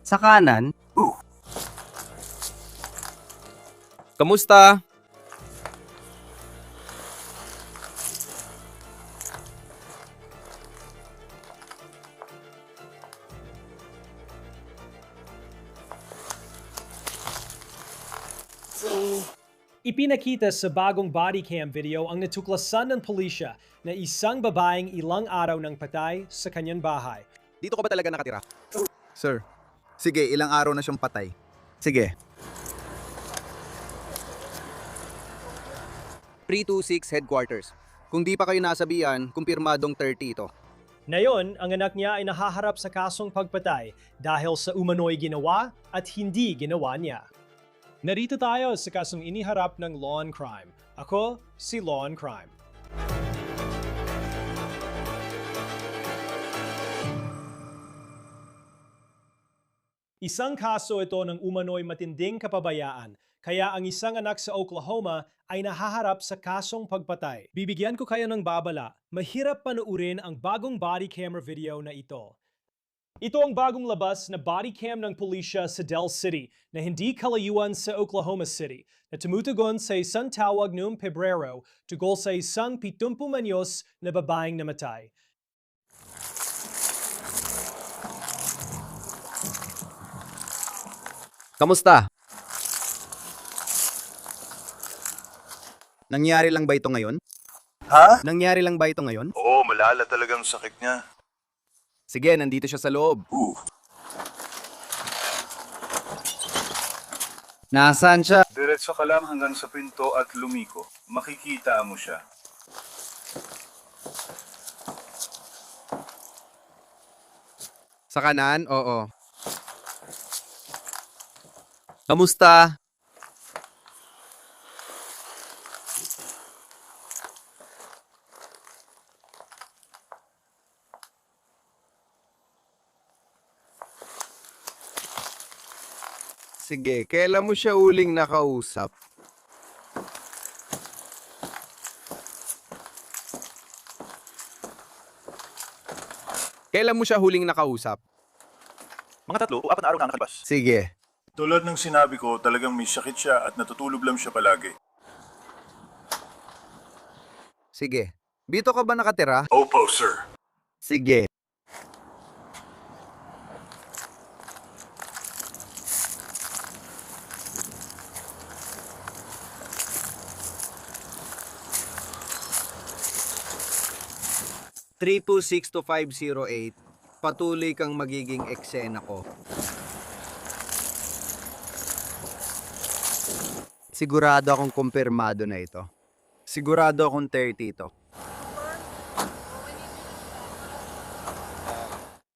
Sa kanan, Kamusta? Ipinakita sa bagong body cam video ang natuklasan ng pulisya na isang babaeng ilang araw nang patay sa kanyang bahay. Dito ka ba talaga nakatira? Sir, sige, ilang araw na siyang patay. Sige. 326 Headquarters. Kung di pa kayo nasabihan, kumpirmadong 30 ito. Ngayon, ang anak niya ay nahaharap sa kasong pagpatay dahil sa umano'y ginawa at hindi ginawa niya. Narito tayo sa kasong iniharap ng Law and Crime. Ako, si Law and Crime. Isang kaso ito ng umano'y matinding kapabayaan, kaya ang isang anak sa Oklahoma ay nahaharap sa kasong pagpatay. Bibigyan ko kayo ng babala, mahirap panuurin ang bagong body camera video na ito. Ito ang bagong labas na body cam ng pulisya sa Del City na hindi kalayuan sa Oklahoma City na tumutugon sa isang tawag noong Pebrero tungkol sa isang 70 anyos na babaeng namatay. Kamusta? Nangyari lang ba ito ngayon? Ha? Nangyari lang ba ito ngayon? Oo, malala talagang sakit niya. Sige, nandito siya sa loob. nasaan siya? Diretso ka lang hanggang sa pinto at lumiko. Makikita mo siya. Sa kanan? Oo. Kamusta? Sige, kailan mo siya uling nakausap? Kailan mo siya huling nakausap? Mga 3 o 4 na araw na nakalipas. Sige. Tulad ng sinabi ko, talagang may sakit siya at natutulog lang siya palagi. Sige. Dito ka ba nakatira? Opo, sir. Sige. (326-508), patuloy kang magiging eksena ko. Sigurado akong kumpirmado na ito. Sigurado akong 30 ito.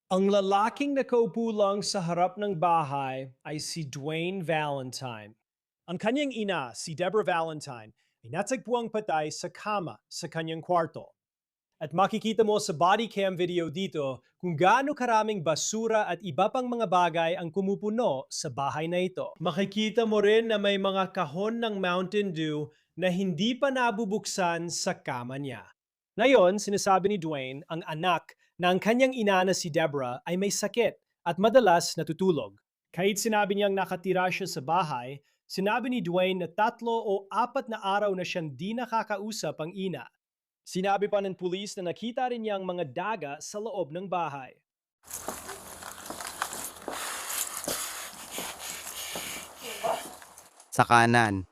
Ang lalaking nakaupo lang sa harap ng bahay ay si Dwayne Valentine. Ang kanyang ina, si Deborah Valentine, ay natagpuang patay sa kama sa kanyang kwarto. At makikita mo sa body cam video dito kung gaano karaming basura at iba pang mga bagay ang kumupuno sa bahay na ito. Makikita mo rin na may mga kahon ng Mountain Dew na hindi pa nabubuksan sa kama niya. Ngayon, sinasabi ni Dwayne, ang anak, na ang kanyang ina na si Deborah ay may sakit at madalas natutulog. Kahit sinabi niyang nakatira siya sa bahay, sinabi ni Dwayne na 3 o 4 na araw na siyang di nakakausap ang ina. Sinabi pa ng pulis na nakita rin niya ang mga daga sa loob ng bahay. Sa kanan.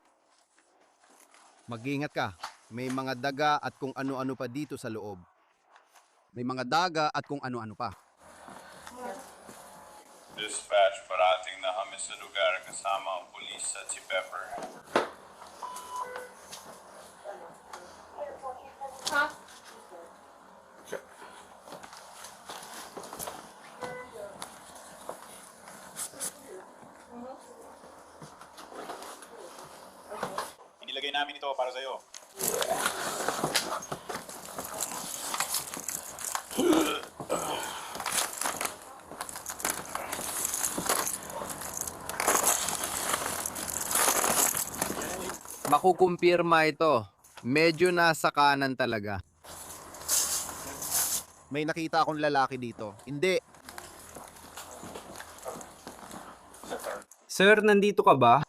Mag-ingat ka. May mga daga at kung ano-ano pa dito sa loob. May mga daga at kung ano-ano pa. Dispatch, parating na kami sa lugar kasama ang pulis at si Pepper. Inilagay namin ito para sa'yo. Makukumpirma ito. Medyo nasa kanan talaga. May nakita akong lalaki dito. Hindi. Sir, nandito ka ba?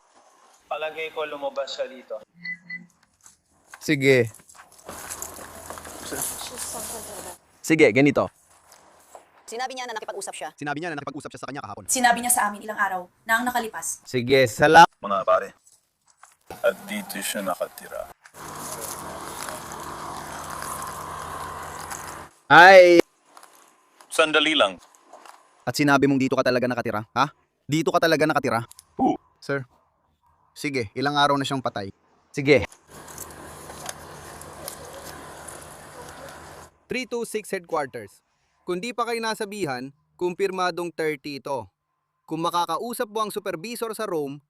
Palagay ko lumabas siya dito. Sige. Sige, ganito. Sinabi niya na nakipag-usap siya. Sinabi niya na nakipag-usap siya sa kanya kahapon. Sinabi niya sa amin ilang araw na ang nakalipas. Sige, salamat. Mga pare. At dito siya nakatira. Ay! Sandali lang. At sinabi mong dito ka talaga nakatira, ha? Dito ka talaga nakatira? Who? Sir. Sige, ilang araw na siyang patay. Sige. 326 headquarters. Kung di pa kayo nasabihan, kumpirmadong 30 ito. Kung makakausap mo ang supervisor sa Rome,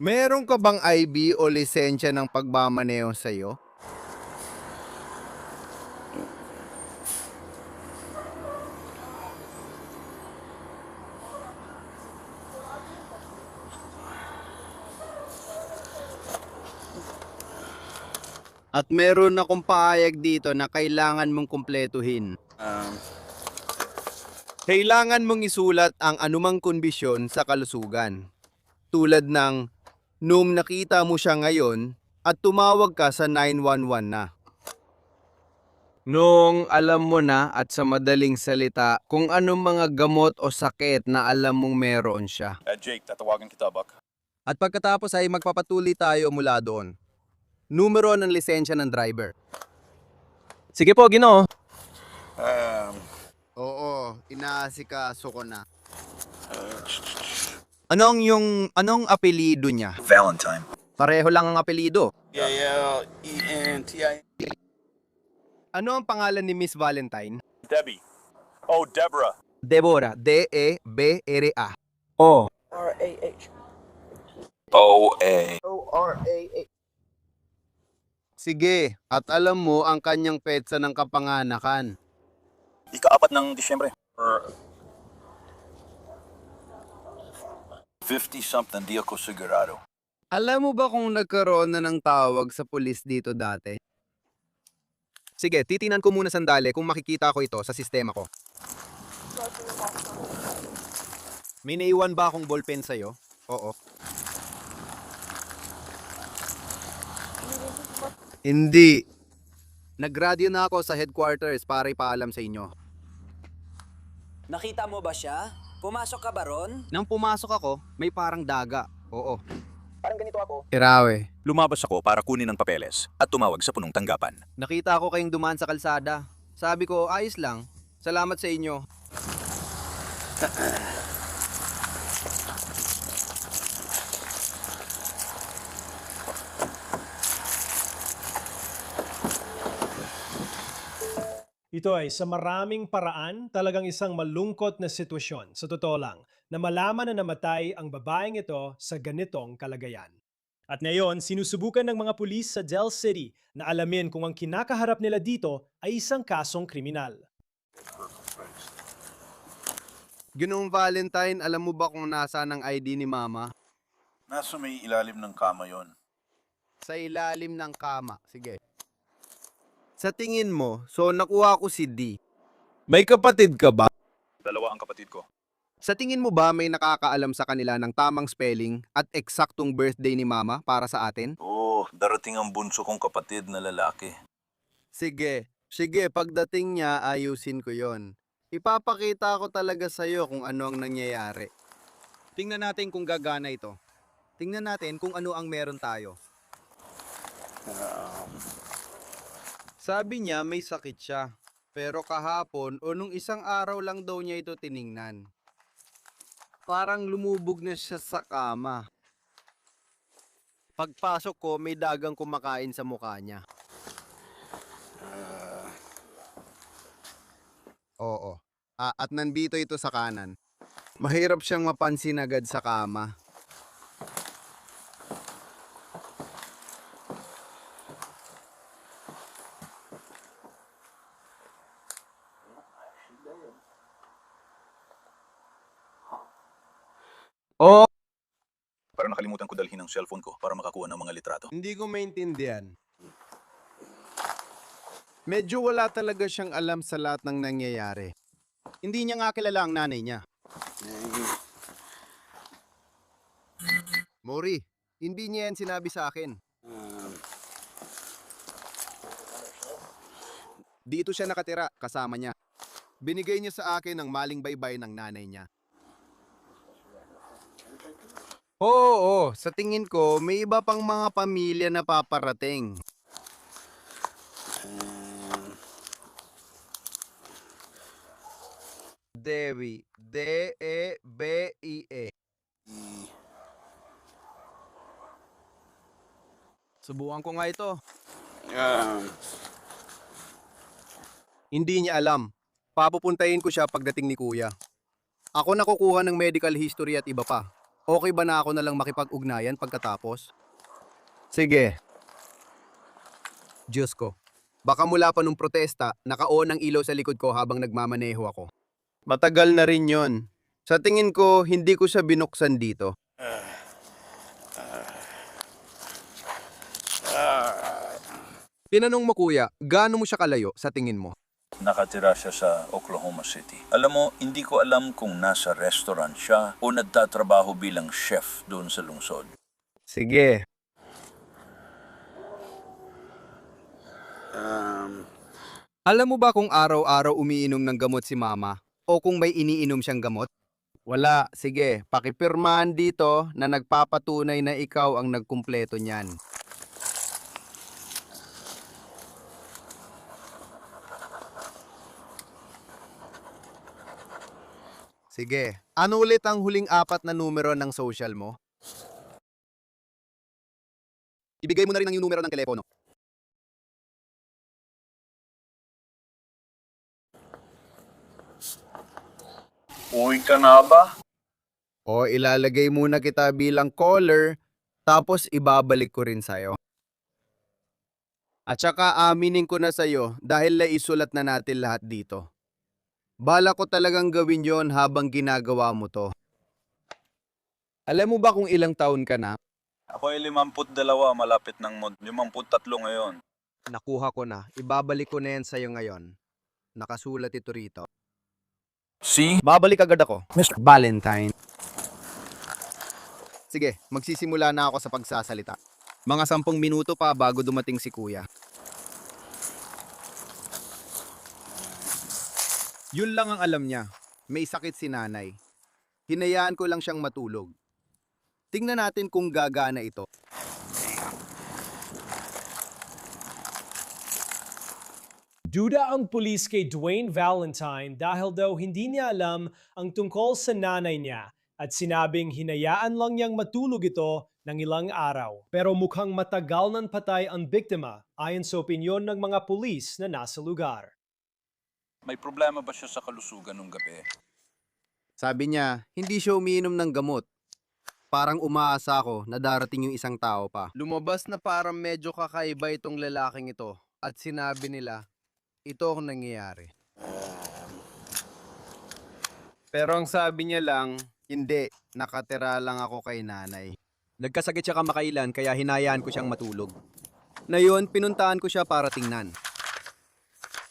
meron ka bang IB o lisensya ng pagmamaneho sa'yo? At meron akong pahayag dito na kailangan mong kumpletuhin. Kailangan mong isulat ang anumang kondisyon sa kalusugan. Tulad ng, nung nakita mo siya ngayon at tumawag ka sa 911 na. Nung alam mo na at sa madaling salita kung anong mga gamot o sakit na alam mong meron siya. Jake, tatawagan kita, Buck. At pagkatapos ay magpapatuloy tayo mula doon. Numero ng lisensya ng driver. Sige po, Ginoo. Oo, inaasikaso ko na. Anong apelido niya? Valentine. Pareho lang ang apelido. L-E-N-T-I. Ano ang pangalan ni Miss Valentine? Debbie. Oh, Deborah. Deborah. D-E-B-R-A. Oh. O-A. Sige, at alam mo ang kanyang petsa ng kapanganakan. Ika-4 ng Disyembre. 50-something, di ako sigurado. Alam mo ba kung nagkaroon na ng tawag sa pulis dito dati? Sige, titinan ko muna sandali kung makikita ko ito sa sistema ko. May naiwan ba akong ballpen sa'yo? Oo. Hindi. Nag-radio na ako sa headquarters para ipaalam sa inyo. Nakita mo ba siya? Pumasok ka ba ron? Nang pumasok ako, may parang daga. Oo. Parang ganito ako. Irawe. Lumabas ako para kunin ang papeles at tumawag sa punong tanggapan. Nakita ko kayong dumaan sa kalsada. Sabi ko, ayos lang. Salamat sa inyo. Ito ay sa maraming paraan talagang isang malungkot na sitwasyon, sa totoo lang, na malaman na namatay ang babaeng ito sa ganitong kalagayan. At ngayon, sinusubukan ng mga pulis sa Del City na alamin kung ang kinakaharap nila dito ay isang kasong kriminal. Ginoong Valentine, alam mo ba kung nasaan ang ID ni Mama? Nasa may ilalim ng kama yon. Sa ilalim ng kama. Sige. Sa tingin mo, so nakuha ko si D. May kapatid ka ba? Dalawa ang kapatid ko. Sa tingin mo ba may nakakaalam sa kanila ng tamang spelling at eksaktong birthday ni Mama para sa atin? Oh, darating ang bunso kong kapatid na lalaki. Sige. Sige, pagdating niya, ayusin ko yon. Ipapakita ko talaga sa'yo kung ano ang nangyayari. Tingnan natin kung gagana ito. Tingnan natin kung ano ang meron tayo. Sabi niya may sakit siya. Pero kahapon o nung isang araw lang daw niya ito tiningnan. Parang lumubog na siya sa kama. Pagpasok ko, may dagang kumakain sa mukha niya. Oo. At nandito ito sa kanan. Mahirap siyang mapansin agad sa kama. Oh, Para nakalimutan ko dalhin ang cellphone ko para makakuha ng mga litrato. hindi ko maintindihan. Medyo wala talaga siyang alam sa lahat ng nangyayari. Hindi niya nga kilala ang nanay niya. Mori, hindi niya yan sinabi sa akin. Dito siya nakatira, kasama niya. Binigay niya sa akin ang maling baybay ng nanay niya. Oo, sa tingin ko, may iba pang mga pamilya na paparating. Dewi, D-E-B-I-E. Subukan ko nga ito. Hindi niya alam. Papupuntahin ko siya pagdating ni Kuya. Ako nakukuha ng medical history at iba pa. Okay ba na ako na lang makipag-ugnayan pagkatapos? Sige. Diyos ko. Baka mula pa nung protesta, naka-on ang ilaw sa likod ko habang nagmamaneho ako. Matagal na rin yon. Sa tingin ko, hindi ko siya binuksan dito. Tinanong mo kuya, gaano mo siya kalayo sa tingin mo? Nakatira siya sa Oklahoma City. Alam mo, hindi ko alam kung nasa restaurant siya o nagtatrabaho bilang chef doon sa lungsod. Sige. Alam mo ba kung araw-araw umiinom ng gamot si mama? O kung may iniinom siyang gamot? Wala. Sige, pakipirmahan dito na nagpapatunay na ikaw ang nagkumpleto niyan. Sige. Ano ulit ang huling 4 na numero ng social mo? Ibigay mo na rin ang yung numero ng telepono. Uwi ka na ba? O ilalagay muna kita bilang caller, tapos ibabalik ko rin sa'yo. At saka aminin ko na sa'yo dahil naisulat na natin lahat dito. Bala ko talagang gawin yon habang ginagawa mo to. Alam mo ba kung ilang taon ka na? Ako ay 52, malapit ng 53 ngayon. Nakuha ko na. Ibabalik ko na yan sa'yo ngayon. Nakasulat ito rito. See? Babalik agad ako, Mr. Valentine. Sige, magsisimula na ako sa pagsasalita. Mga 10 minuto pa bago dumating si Kuya. Yun lang ang alam niya. May sakit si nanay. Hinayaan ko lang siyang matulog. Tingnan natin kung gagana ito. Duda ang pulis kay Dwayne Valentine dahil daw hindi niya alam ang tungkol sa nanay niya at sinabing hinayaan lang niyang matulog ito ng ilang araw. Pero mukhang matagal nang patay ang biktima ayon sa opinyon ng mga pulis na nasa lugar. May problema ba siya sa kalusugan nung gabi? Sabi niya, hindi siya umiinom ng gamot. Parang umaasa ako na darating yung isang tao pa. Lumabas na parang medyo kakaiba itong lalaking ito at sinabi nila, ito ang nangyayari. Pero ang sabi niya lang, hindi, nakatira lang ako kay nanay. Nagkasakit siya kamakailan kaya hinayaan ko siyang matulog. Na yun, pinuntahan ko siya para tingnan.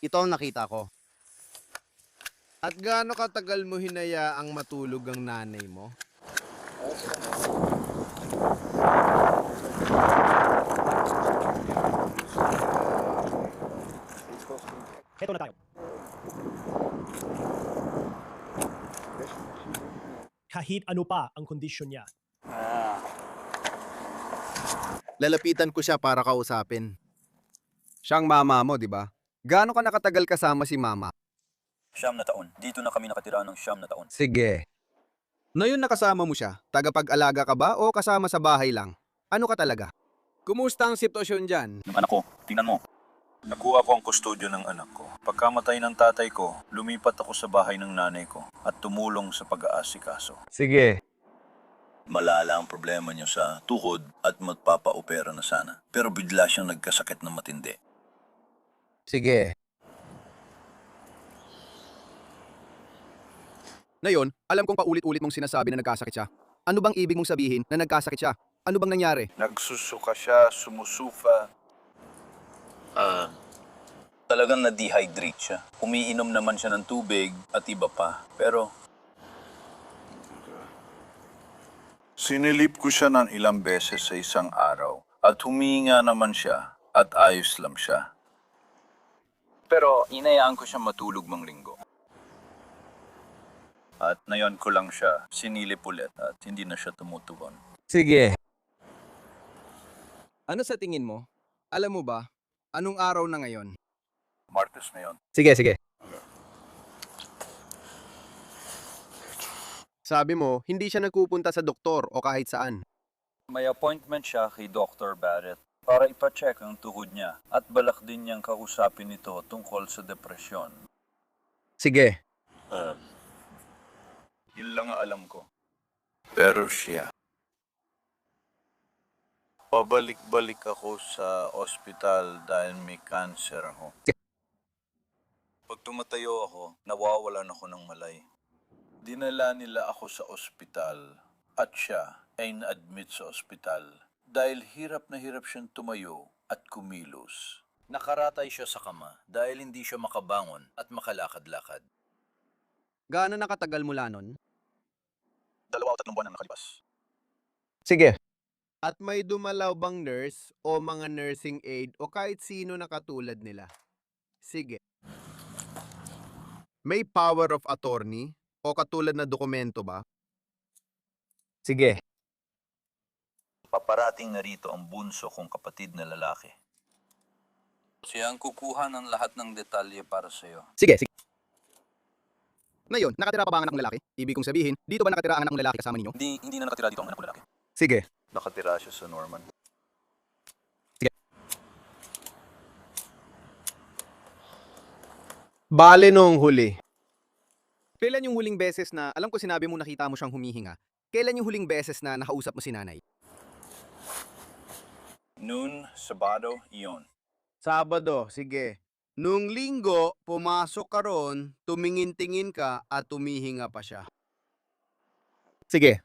Ito ang nakita ko. At gaano katagal mo hinayaang matulog ang nanay mo? Heto na tayo. Kahit ano pa ang kondisyon niya. Lalapitan ko siya para kausapin. Siyang mama mo, di ba? Gaano ka nakatagal kasama si mama? 9 na taon. Dito na kami nakatira ng 9 na taon. Sige. Ngayon nakasama mo siya, tagapag-alaga ka ba o kasama sa bahay lang? Ano ka talaga? Kumusta ang sitwasyon dyan? Yung anak ko, tingnan mo. Nakuha ko ang kustodyo ng anak ko. Pagkamatay ng tatay ko, lumipat ako sa bahay ng nanay ko at tumulong sa pag-aasikaso. Sige. Malala ang problema niya sa tuhod at magpapa-opera na sana. Pero bigla siyang nagkasakit na matindi. Sige. Ngayon, alam kong paulit-ulit mong sinasabi na nagkasakit siya. Ano bang ibig mong sabihin na nagkasakit siya? Ano bang nangyari? Nagsusuka siya, sumusufa. Talagang na-dehydrate siya. Umiinom naman siya ng tubig at iba pa. Pero sinilip ko siya ng ilang beses sa isang araw at huminga naman siya at ayos lang siya. Pero inayaan ko siya matulog mang linggo. At ngayon ko lang siya sinilip ulit at hindi na siya tumutugon. Sige. Ano sa tingin mo? Alam mo ba, anong araw na ngayon? Martes na yun. Sige, sige. Sabi mo, hindi siya nagpupunta sa doktor o kahit saan. May appointment siya kay Dr. Barrett para ipacheck ang tuhod niya at balak din niyang kausapin ito tungkol sa depresyon. Sige. Yun lang ang alam ko. Pero siya. Pabalik-balik ako sa ospital dahil may cancer ako. Pag tumatayo ako, nawawalan ako ng malay. Dinala nila ako sa ospital at siya ay na-admit sa ospital dahil hirap na hirap siyang tumayo at kumilos. Nakaratay siya sa kama dahil hindi siya makabangon at makalakad-lakad. Gaano nakatagal mula nun? 2 o 3 buwan ang nakalipas. Sige. At may dumalaw bang nurse o mga nursing aide o kahit sino na katulad nila? Sige. May power of attorney o katulad na dokumento ba? Sige. Paparating na rito ang bunso kong kapatid na lalaki. Siya ang kukuha ng lahat ng detalye para sa'yo. Sige, sige. Ngayon, nakatira pa ba ang anak ng lalaki? Ibig kong sabihin, dito ba nakatira ang anak ng lalaki kasama ninyo? Hindi na nakatira dito ang anak ko lalaki. Sige. Nakatira siya sa Norman. Bale nung huli. Kailan yung huling beses na, alam ko sinabi mo nakita mo siyang humihinga, kailan yung huling beses na nakausap mo si nanay? Noon, Sabado, iyon. Sabado, sige. Nung linggo, pumasok ka ron, tumingin-tingin ka at tumihinga pa siya. Sige.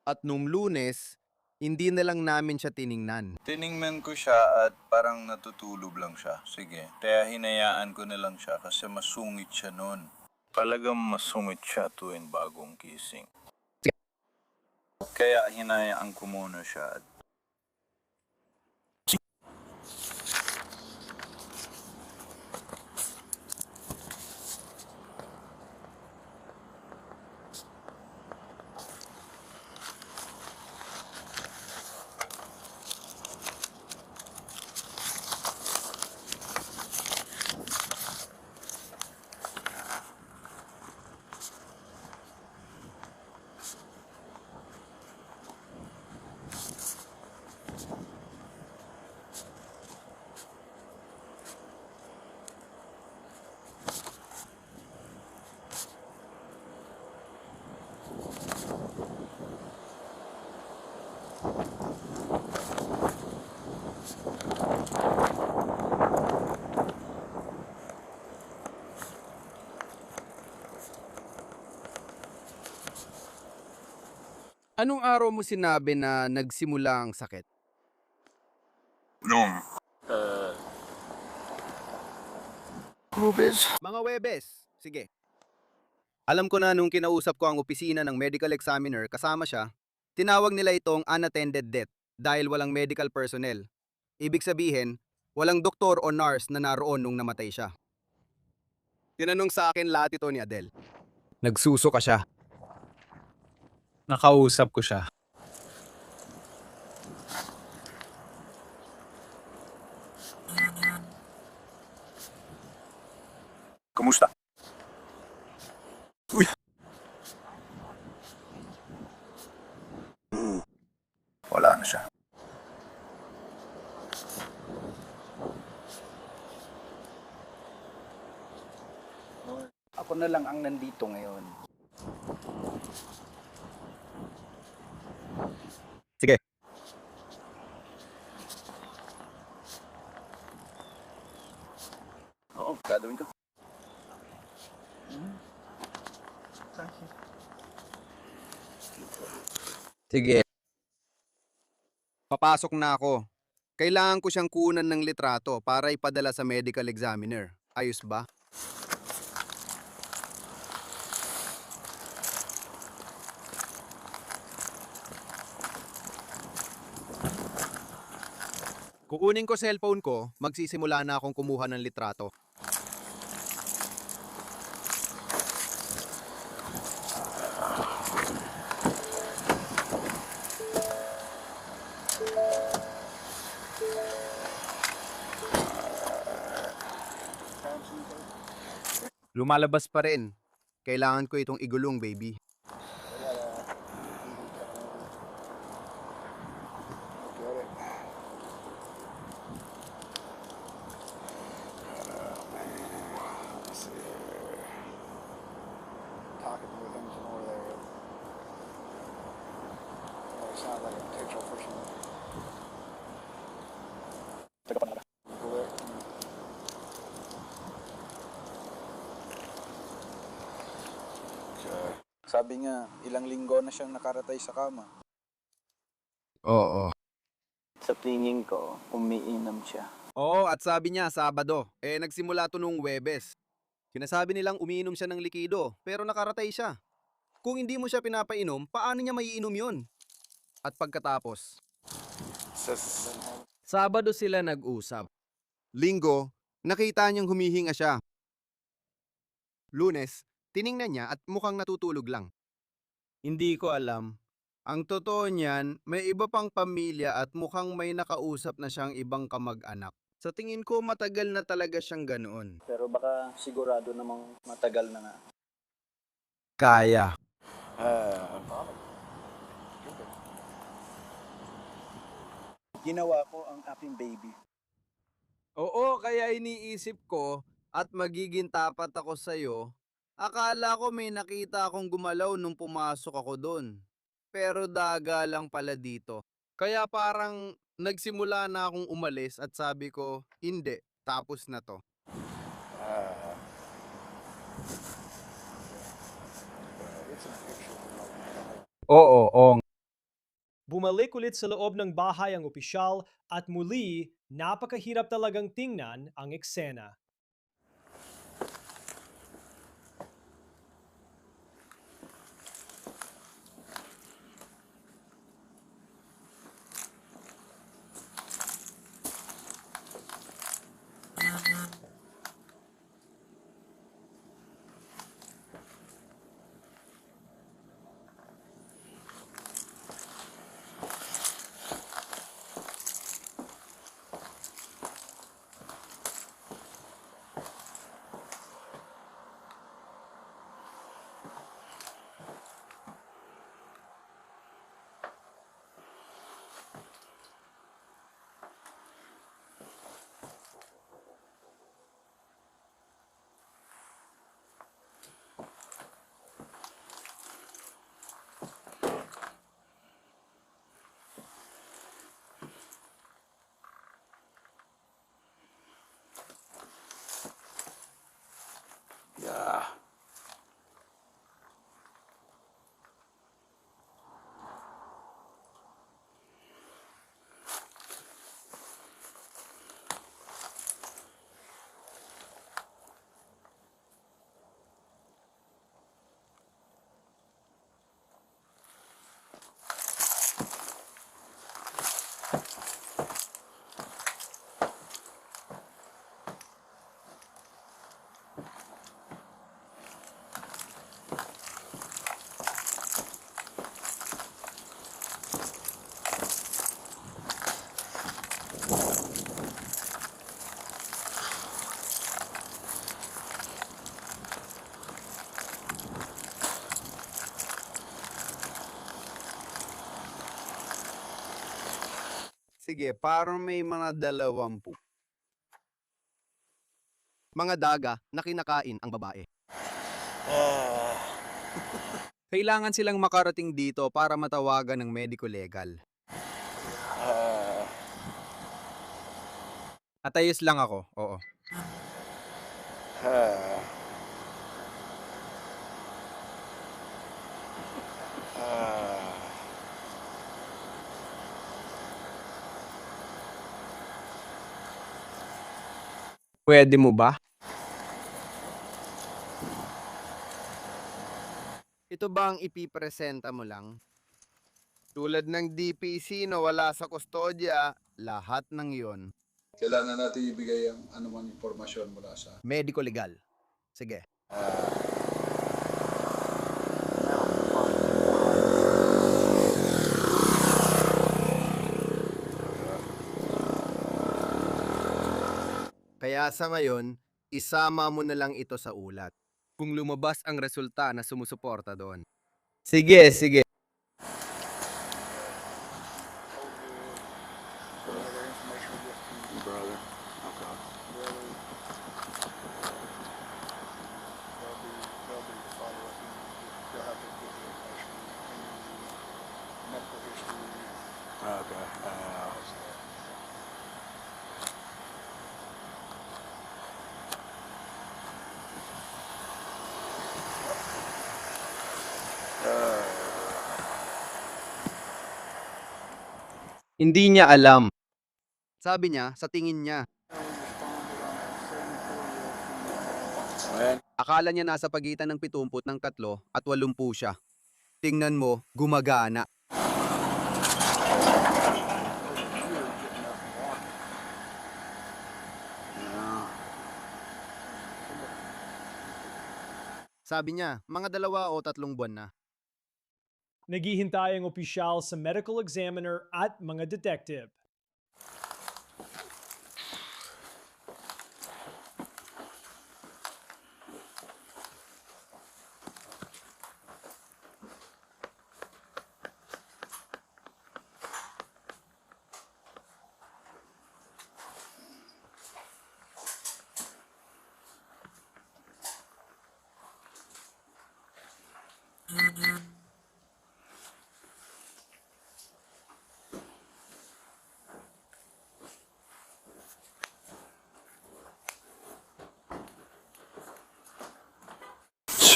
At nung Lunes, hindi na lang namin siya tiningnan. Tiningnan ko siya at parang natutulog lang siya. Sige. Kaya hinayaan ko na lang siya kasi masungit siya noon. Talagang masungit siya tuwing bagong gising. Sige. Kaya hinayaan ko muna siya at Anong araw mo sinabi na nagsimula ang sakit? noong Mga Webes. Sige. Alam ko na nung kinausap ko ang opisina ng medical examiner kasama siya, tinawag nila itong unattended death dahil walang medical personnel. Ibig sabihin, walang doktor o nurse na naroon nung namatay siya. Tinanong sa akin lahat ito ni Adele. Nagsuso ka siya. Nakausap ko siya. Kumusta? Uy! Wala na siya. Ako na lang ang nandito ngayon. Sige. Oo, gagawin ko. Sige. Papasok na ako. Kailangan ko siyang kunan ng litrato para ipadala sa medical examiner. Ayos ba? Kukunin ko cellphone ko, magsisimula na akong kumuha ng litrato. Lumalabas pa rin. Kailangan ko itong igulong, baby. Talking with him from over there. Oh, it sounds like a picture for some. Teka pa nada. Sabi niya, ilang linggo na siyang nakaratay sa kama. Oo. Sa tingin ko, umiinom siya. Oo, at sabi niya, Sabado. Nagsimula to nung Webes. Sinasabi nilang umiinom siya ng likido, pero nakaratay siya. Kung hindi mo siya pinapainom, paano niya maiinom yun? At pagkatapos, Sabado sila nag-usap. Linggo, nakita niyang humihinga siya. Lunes, tiningnan niya at mukhang natutulog lang. Hindi ko alam. Ang totoo niyan, may iba pang pamilya at mukhang may nakausap na siyang ibang kamag-anak. Sa tingin ko, matagal na talaga siyang ganoon. Pero baka sigurado namang matagal na nga. Kaya. Ginawa ko ang aking baby. Oo, kaya iniisip ko at magiging tapat ako sa'yo. Akala ko may nakita akong gumalaw nung pumasok ako doon. Pero daga lang pala dito. Kaya parang nagsimula na akong umalis at sabi ko, hindi, tapos na to. Oo. Bumalik ulit sa loob ng bahay ang opisyal at muli, napakahirap talagang tingnan ang eksena. Sige, parang may mga 20. Mga daga na kinakain ang babae. Kailangan silang makarating dito para matawagan ng medico legal. At ayos lang ako, oo. Pwede mo ba? Ito ba ang ipipresenta mo lang? Tulad ng DPC na wala sa kustodya, lahat ng iyon. Kailangan natin ibigay ang anumang impormasyon mula sa... Medico legal. Sige. Kaya sa ngayon, isama mo na lang ito sa ulat. Kung lumabas ang resulta na sumusuporta doon. Sige, sige. Hindi niya alam. Sabi niya, sa tingin niya. Akala niya nasa pagitan ng 73 at 80 siya. Tingnan mo, gumagana. Sabi niya, mga 2 o 3 buwan na. Naghihintay ang opisyal sa medical examiner at mga detective.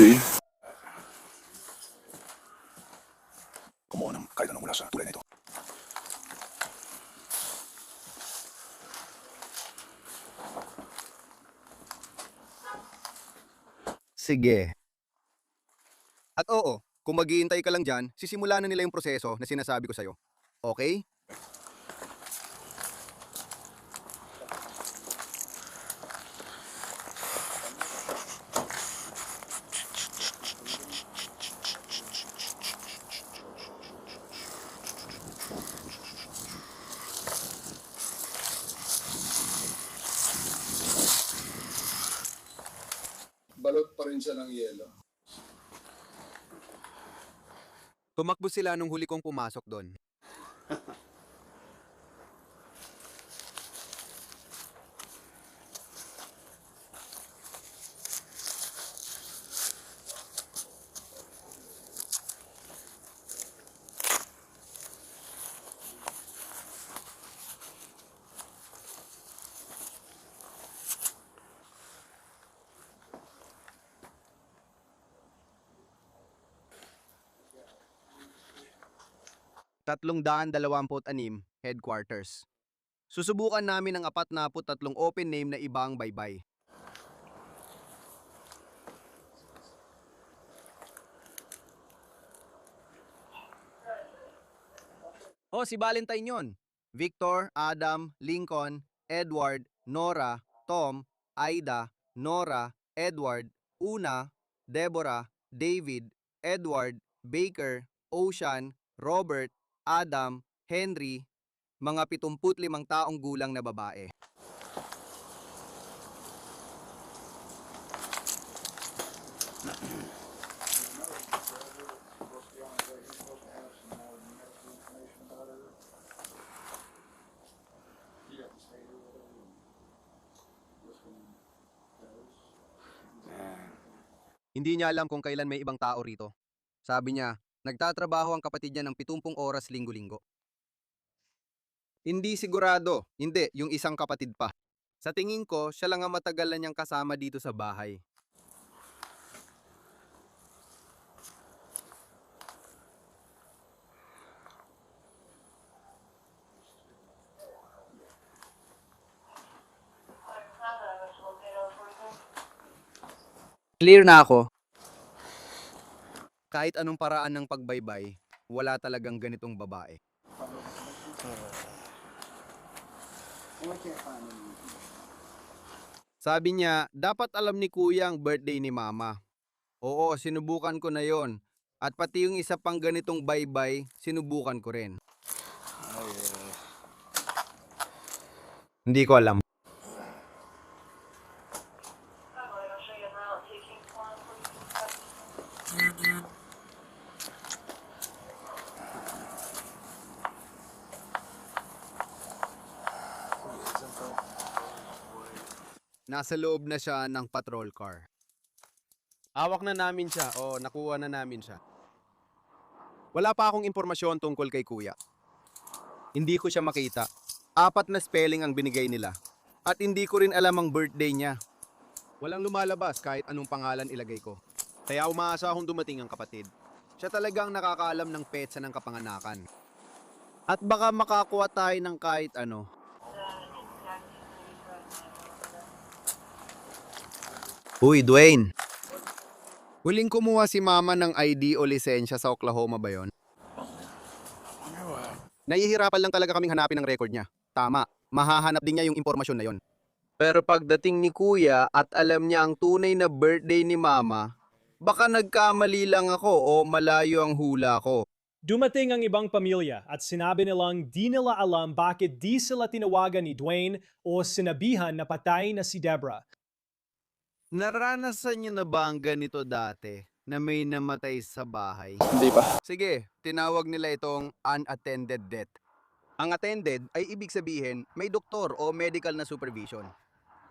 See? Kumuha ng kahit anong mula sa tulay na ito. Sige. At oo, kung maghihintay ka lang dyan, sisimula na nila yung proseso na sinasabi ko sa'yo. Okay? Balot pa rin siya ng yelo. Tumakbo sila nung huli kong pumasok doon. $326 headquarters. Susubukan namin ang 43 open name na ibang baybay. Oh, si Valentine yon. Victor, Adam, Lincoln, Edward, Nora, Tom, Aida, Nora, Edward, Una, Deborah, David, Edward, Baker, Ocean, Robert, Adam, Henry, mga 75 taong gulang na babae. Hindi niya alam kung kailan may ibang tao rito. Sabi niya, nagtatrabaho ang kapatid niya ng 70 oras linggo-linggo. Hindi sigurado. Hindi, yung isang kapatid pa. Sa tingin ko, siya lang ang matagal na niyang kasama dito sa bahay. Clear na ako. Kahit anong paraan ng pagbaybay, wala talagang ganitong babae. Sabi niya, dapat alam ni kuya ang birthday ni mama. Oo, sinubukan ko na yon. At pati yung isa pang ganitong baybay, sinubukan ko rin. Hindi ko alam. Nasa loob na siya ng patrol car. Hawak na namin siya o nakuha na namin siya. Wala pa akong impormasyon tungkol kay kuya. Hindi ko siya makita. 4 na spelling ang binigay nila. At hindi ko rin alam ang birthday niya. Walang lumalabas kahit anong pangalan ilagay ko. Kaya umaasa akong dumating ang kapatid. Siya talagang nakakaalam ng petsa ng kapanganakan. At baka makakuha tayo ng kahit ano. Uy, Dwayne. Huling kumuha si mama ng ID o lisensya sa Oklahoma ba yon? Nahihirapan lang talaga kaming hanapin ang record niya. Tama, mahahanap din niya yung impormasyon na yon. Pero pagdating ni kuya at alam niya ang tunay na birthday ni mama, baka nagkamali lang ako o malayo ang hula ko. Dumating ang ibang pamilya at sinabi nilang di nila alam bakit di sila tinawagan ni Dwayne o sinabihan na patay na si Deborah. Naranasan niyo na ba ang ganito dati na may namatay sa bahay? Hindi pa. Sige, tinawag nila itong unattended death. Ang attended ay ibig sabihin may doktor o medical na supervision.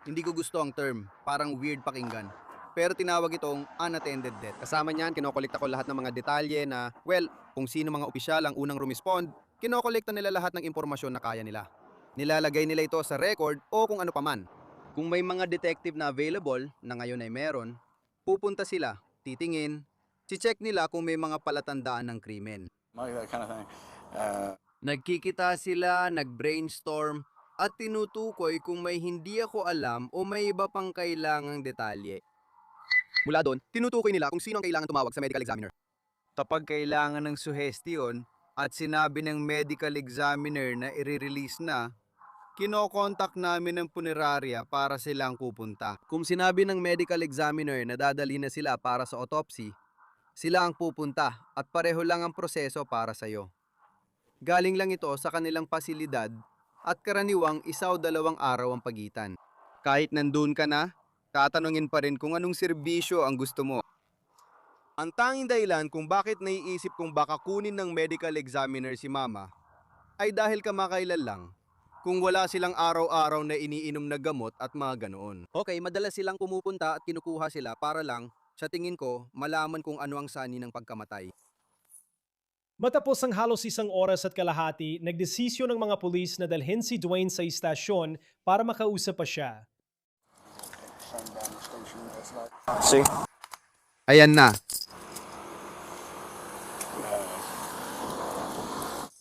Hindi ko gusto ang term, parang weird pakinggan. Pero tinawag itong unattended death. Kasama niyan, kinokolekta ko lahat ng mga detalye na, well, kung sino mga opisyal ang unang rumispond, kinokolekta nila lahat ng impormasyon na kaya nila. Nilalagay nila ito sa record o kung ano paman. Kung may mga detective na available, na ngayon ay meron, pupunta sila, titingin, check nila kung may mga palatandaan ng krimen. That kind of thing. Nagkikita sila, nag-brainstorm, at tinutukoy kung may hindi ako alam o may iba pang kailangang detalye. Mula doon, tinutukoy nila kung sino ang kailangan tumawag sa medical examiner. Kapag kailangan ng suhestiyon at sinabi ng medical examiner na i-release na, kinokontak namin ng punerarya para silang pupunta. Kung sinabi ng medical examiner na dadali na sila para sa autopsy, sila ang pupunta at pareho lang ang proseso para sa'yo. Galing lang ito sa kanilang pasilidad at karaniwang 1 o 2 araw ang pagitan. Kahit nandun ka na, tatanungin pa rin kung anong serbisyo ang gusto mo. Ang tanging dahilan kung bakit naiisip kong baka kunin ng medical examiner si mama ay dahil kamakailan lang. Kung wala silang araw-araw na iniinom na gamot at mga ganoon. Okay, madalas silang pumupunta at kinukuha sila para lang, sa tingin ko, malaman kung ano ang sani ng pagkamatay. Matapos ang halos 1 oras at kalahati, nagdesisyon ng mga pulis na dalhin si Dwayne sa istasyon para makausap pa siya. See? Ayan na.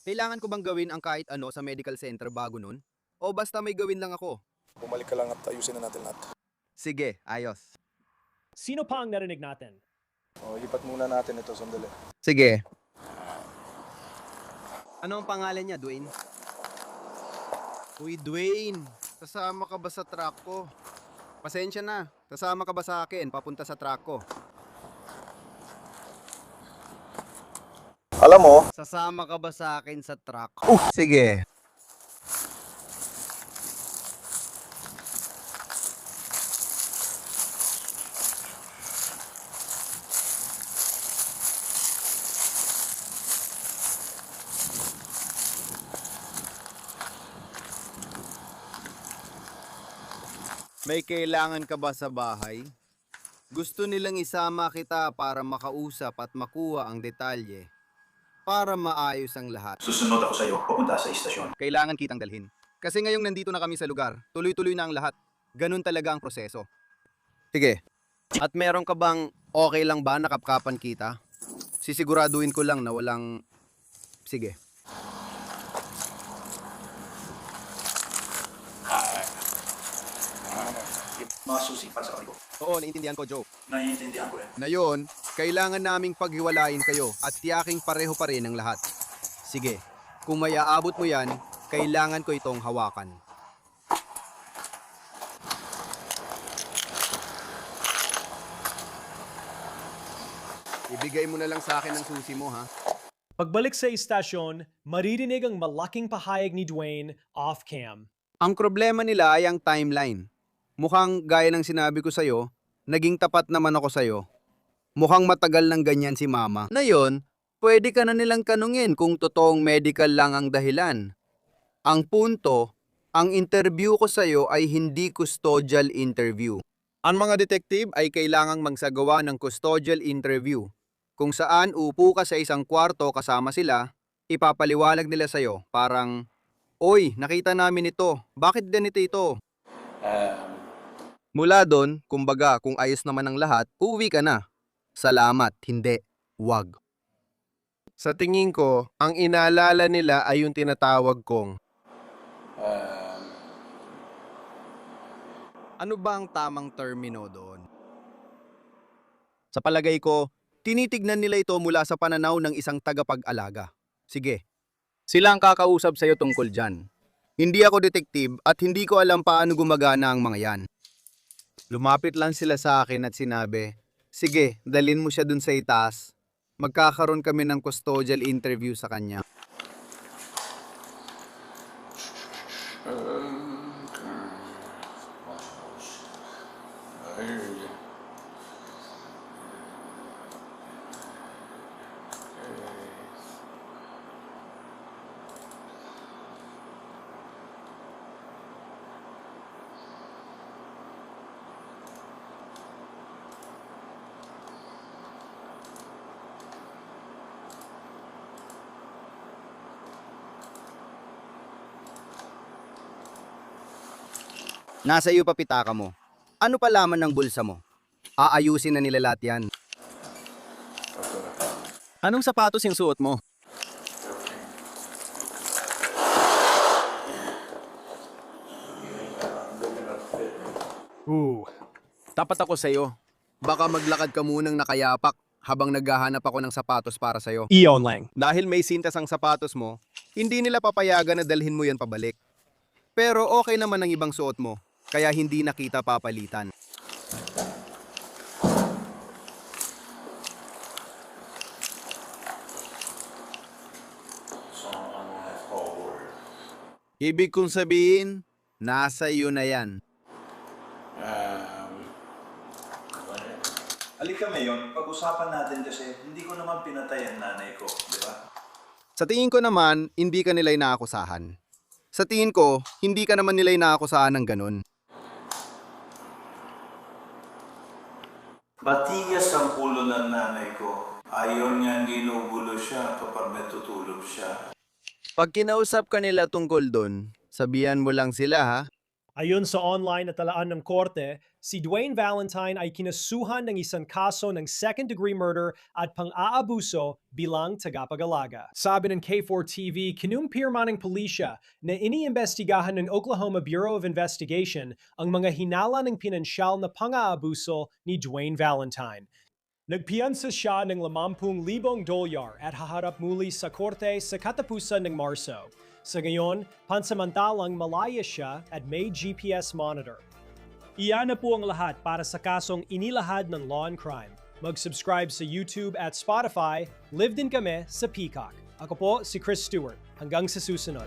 Kailangan ko bang gawin ang kahit ano sa medical center bago nun? O basta may gawin lang ako? Bumalik ka lang at ayusin na natin lahat. Sige, ayos. Sino pa ang narinig natin? O, lipat muna natin ito, sandali. Sige. Ano ang pangalan niya, Dwayne? Uy, Dwayne, kasama ka ba sa truck ko? Pasensya na, kasama ka ba sa akin papunta sa truck ko? Alam mo, Sasama ka ba sa akin sa truck? Sige. May kailangan ka ba sa bahay? Gusto nilang isama kita para makausap at makuha ang detalye para maayos ang lahat. Susunod ako sa iyo, papunta sa istasyon. Kailangan kitang dalhin. Kasi ngayong nandito na kami sa lugar, tuloy-tuloy na ang lahat. Ganun talaga ang proseso. Sige. At meron ka bang okay lang ba nakapkapan kita? Sisiguraduhin ko lang na walang... Sige. Mga susi para sa ko. Oo, naiintindihan ko, Joe. Naiintindihan ko yan. Ngayon, kailangan naming paghiwalayin kayo at tiyaking pareho pa rin ang lahat. Sige, kung may aabot mo yan, kailangan ko itong hawakan. Ibigay mo na lang sa akin ang susi mo, ha? Pagbalik sa istasyon, maririnig ang malaking pahayag ni Dwayne off-cam. Ang problema nila ay ang timeline. Mukhang gaya ng sinabi ko sa'yo, naging tapat naman ako sa'yo. Mukhang matagal ng ganyan si Mama. Na yun, pwede ka na nilang tanungin kung totoong medical lang ang dahilan. Ang punto, ang interview ko sa'yo ay hindi custodial interview. Ang mga detective ay kailangang magsagawa ng custodial interview, kung saan upo ka sa isang kwarto kasama sila, ipapaliwanag nila sa'yo, parang, "Oy, nakita namin ito, bakit ganito ito?" Mula doon, kumbaga kung ayos naman ang lahat, uuwi ka na. Salamat, hindi, wag. Sa tingin ko, ang inaalala nila ay yung tinatawag kong Ano ba ang tamang termino doon? Sa palagay ko, tinitignan nila ito mula sa pananaw ng isang tagapag-alaga. Sige, sila ang kakausap sa'yo tungkol dyan. Hindi ako detektive at hindi ko alam paano gumagana ang mga yan. Lumapit lang sila sa akin at sinabi, "Sige, dalin mo siya dun sa itaas. Magkakaroon kami ng custodial interview sa kanya." Nasa iyo pa pitaka mo. Ano pa laman ng bulsa mo? Aayusin na nila lahat yan. Anong sapatos yung suot mo? Tapat ako sa'yo. Baka maglakad ka munang nakayapak habang naghahanap ako ng sapatos para sa'yo. Iyon lang. Dahil may sintas ang sapatos mo, hindi nila papayagan na dalhin mo yan pabalik. Pero okay naman ang ibang suot mo, kaya hindi na kita papalitan. Ibig kong sabihin, nasa iyo na yan. Halika ngayon, pag-usapan natin kasi hindi ko naman pinatay ang nanay ko, di ba? Sa tingin ko naman, hindi ka nila inaakusahan. Sa tingin ko, hindi ka naman nila inaakusahan ng ganun. Matigas ang ulo ng nanay ko. Ayaw niyang ginugulo siya kapag natutulog siya. Pag kinausap ka nila tungkol dun, sabihan mo lang sila, ha? Ayon sa online na talaan ng korte, si Dwayne Valentine ay kinasuhan ng isang kaso ng second-degree murder at pang-aabuso bilang tagapag-alaga. Sabi ng K4 TV, kinumpirma ng pulisya na iniimbestigahan ng Oklahoma Bureau of Investigation ang mga hinala ng pinansyal na pang-aabuso ni Dwayne Valentine. Nagpiyansa siya ng $50,000 at haharap muli sa korte sa katapusan ng Marso. Sa ngayon, pansamantalang malaya siya at may GPS monitor. Iyan na po ang lahat para sa kasong inilahad ng Law and Crime. Mag-subscribe sa YouTube at Spotify. Live din kami sa Peacock. Ako po si Chris Stewart. Hanggang sa susunod.